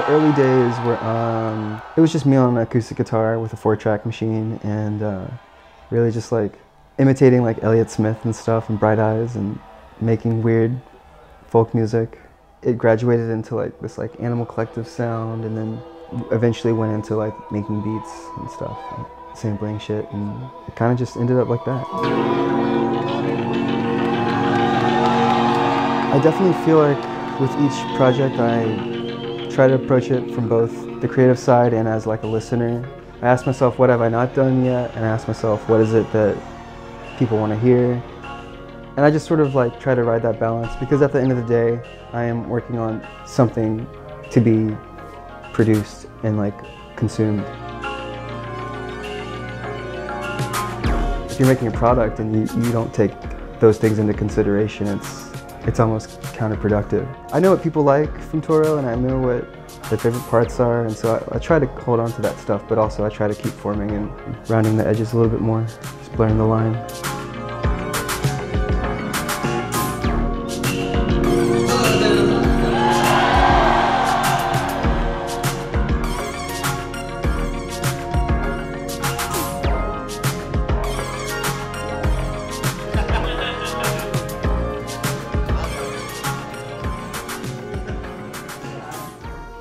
The early days were, it was just me on an acoustic guitar with a 4-track machine and really just like imitating like Elliott Smith and stuff and Bright Eyes and making weird folk music. It graduated into like this like Animal Collective sound and then eventually went into like making beats and stuff, and sampling shit, and it kind of just ended up like that. I definitely feel like with each project I try to approach it from both the creative side and as like a listener. I ask myself, what have I not done yet? And I ask myself, what is it that people want to hear? And I just sort of like try to ride that balance, because at the end of the day, I am working on something to be produced and like consumed. If you're making a product and you don't take those things into consideration, it's almost counterproductive. I know what people like from Toro and I know what their favorite parts are, and so I try to hold on to that stuff, but also I try to keep forming and rounding the edges a little bit more, just blurring the line.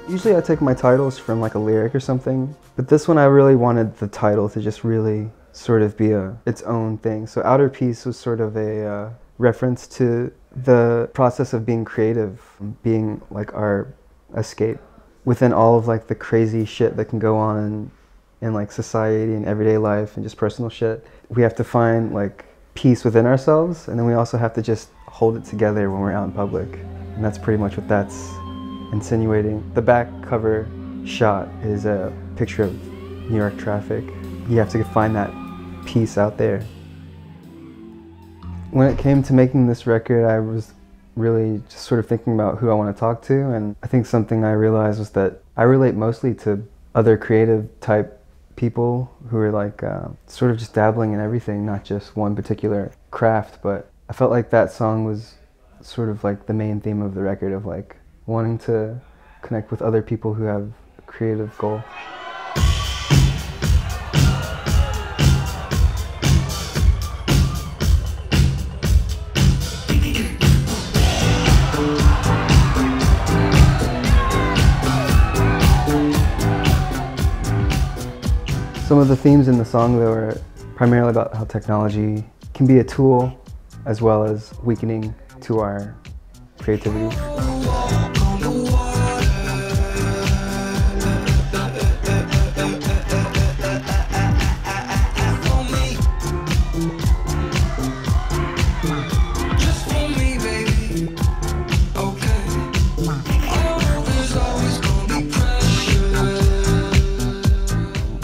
Usually I take my titles from like a lyric or something, but this one I really wanted the title to just really sort of be its own thing. So Outer Peace was sort of a reference to the process of being creative, being like our escape within all of like the crazy shit that can go on in like society and everyday life and just personal shit. We have to find like peace within ourselves, and then we also have to just hold it together when we're out in public. And that's pretty much what that's insinuating. The back cover shot is a picture of New York traffic. You have to find that peace out there. When it came to making this record, I was really just sort of thinking about who I want to talk to, and I think something I realized was that I relate mostly to other creative type people who are like sort of just dabbling in everything, not just one particular craft, but I felt like that song was sort of like the main theme of the record, of like wanting to connect with other people who have a creative goal. Some of the themes in the song, though, are primarily about how technology can be a tool as well as weakening to our creativity.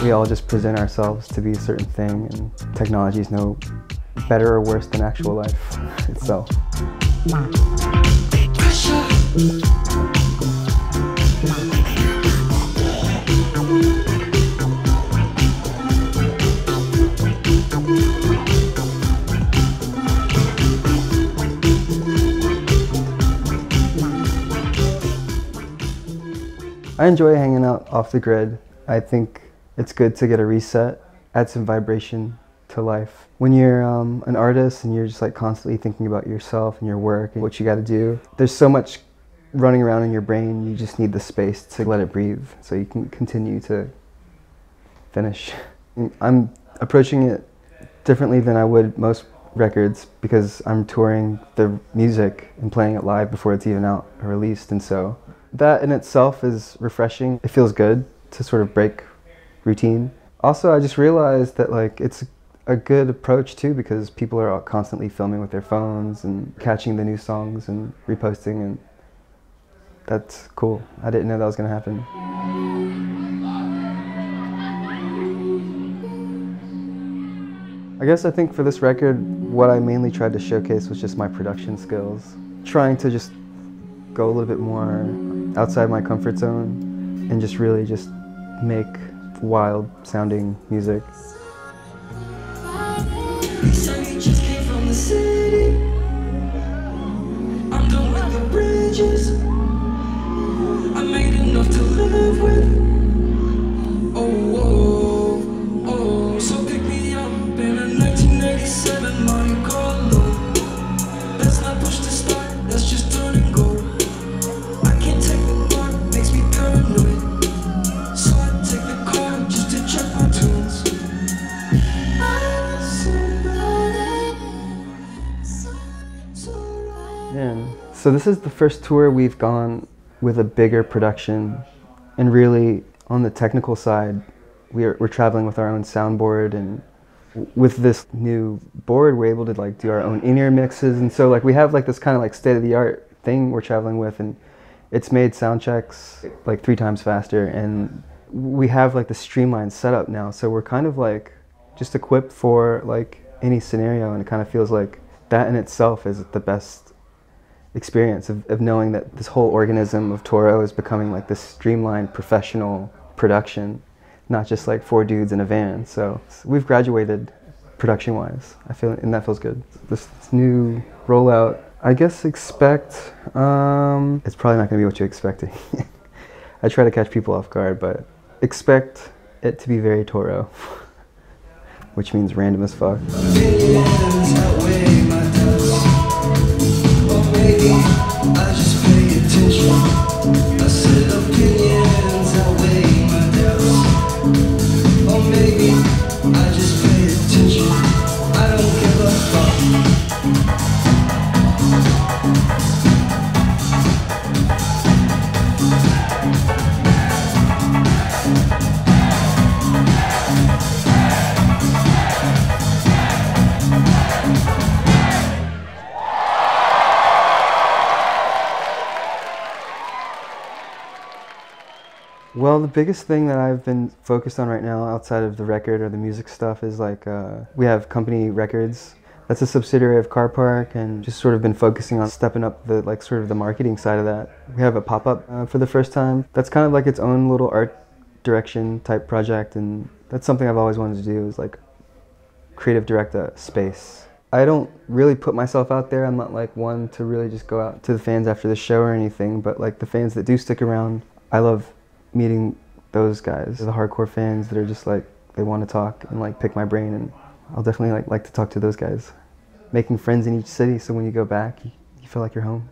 We all just present ourselves to be a certain thing, and technology is no better or worse than actual life itself. I enjoy hanging out off the grid. I think it's good to get a reset, add some vibration to life. When you're an artist and you're just like constantly thinking about yourself and your work and what you gotta do, there's so much running around in your brain, you just need the space to let it breathe so you can continue to finish. I'm approaching it differently than I would most records because I'm touring the music and playing it live before it's even out or released, and so that in itself is refreshing. It feels good to sort of break routine. Also, I just realized that like it's a good approach too, because people are constantly filming with their phones and catching the new songs and reposting, and that's cool. I didn't know that was gonna happen. I think for this record, what I mainly tried to showcase was just my production skills. Trying to just go a little bit more outside my comfort zone and just really just make wild sounding music. I'm done with the bridges. I made enough to live. in. So this is the first tour we've gone with a bigger production, and really on the technical side, we're traveling with our own soundboard, and with this new board we're able to like do our own in-ear mixes, and so like we have like this kind of like state-of-the-art thing we're traveling with, and it's made sound checks like 3 times faster, and we have like the streamlined setup now, so we're kind of like just equipped for like any scenario, and it kind of feels like that in itself is the best experience of knowing that this whole organism of Toro is becoming like this streamlined professional production, not just like 4 dudes in a van. So we've graduated production-wise, I feel, and that feels good. This new rollout, I guess expect, it's probably not gonna be what you're expecting. I try to catch people off guard, but expect it to be very Toro, which means random as fuck. Well, the biggest thing that I've been focused on right now outside of the record or the music stuff is like, we have Company Records. That's a subsidiary of Car Park, and just sort of been focusing on stepping up the like sort of the marketing side of that. We have a pop-up for the first time. That's kind of like its own little art direction type project, and that's something I've always wanted to do, is like creative direct a space. I don't really put myself out there. I'm not like one to really just go out to the fans after the show or anything, but like the fans that do stick around, I love meeting those guys, the hardcore fans that are just like, they want to talk and like pick my brain, and I'll definitely like to talk to those guys. Making friends in each city, so when you go back, you feel like you're home.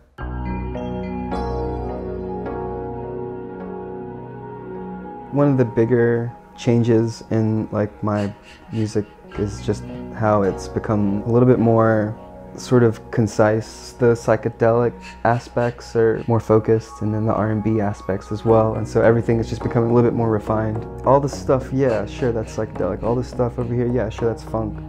One of the bigger changes in like my music is just how it's become a little bit more sort of concise. The psychedelic aspects are more focused, and then the R&B aspects as well, and so everything is just becoming a little bit more refined. All the stuff, yeah, sure, that's psychedelic. All the stuff over here, yeah, sure, that's funk.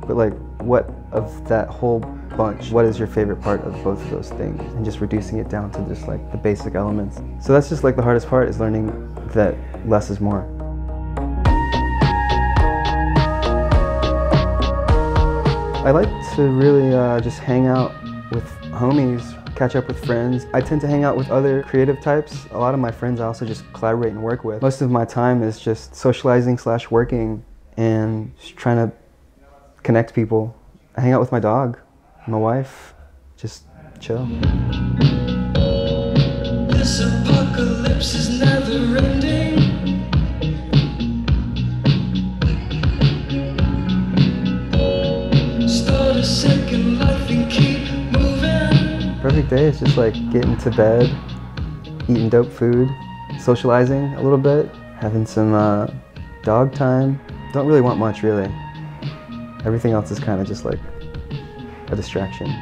But like, what of that whole bunch, what is your favorite part of both of those things? And just reducing it down to just like the basic elements. So that's just like the hardest part, is learning that less is more. I like to really just hang out with homies, catch up with friends. I tend to hang out with other creative types. A lot of my friends I also just collaborate and work with. Most of my time is just socializing / working and just trying to connect people. I hang out with my dog, my wife, just chill. This apocalypse is never ending. Perfect day is just like getting to bed, eating dope food, socializing a little bit, having some dog time. Don't really want much, really. Everything else is kind of just like a distraction.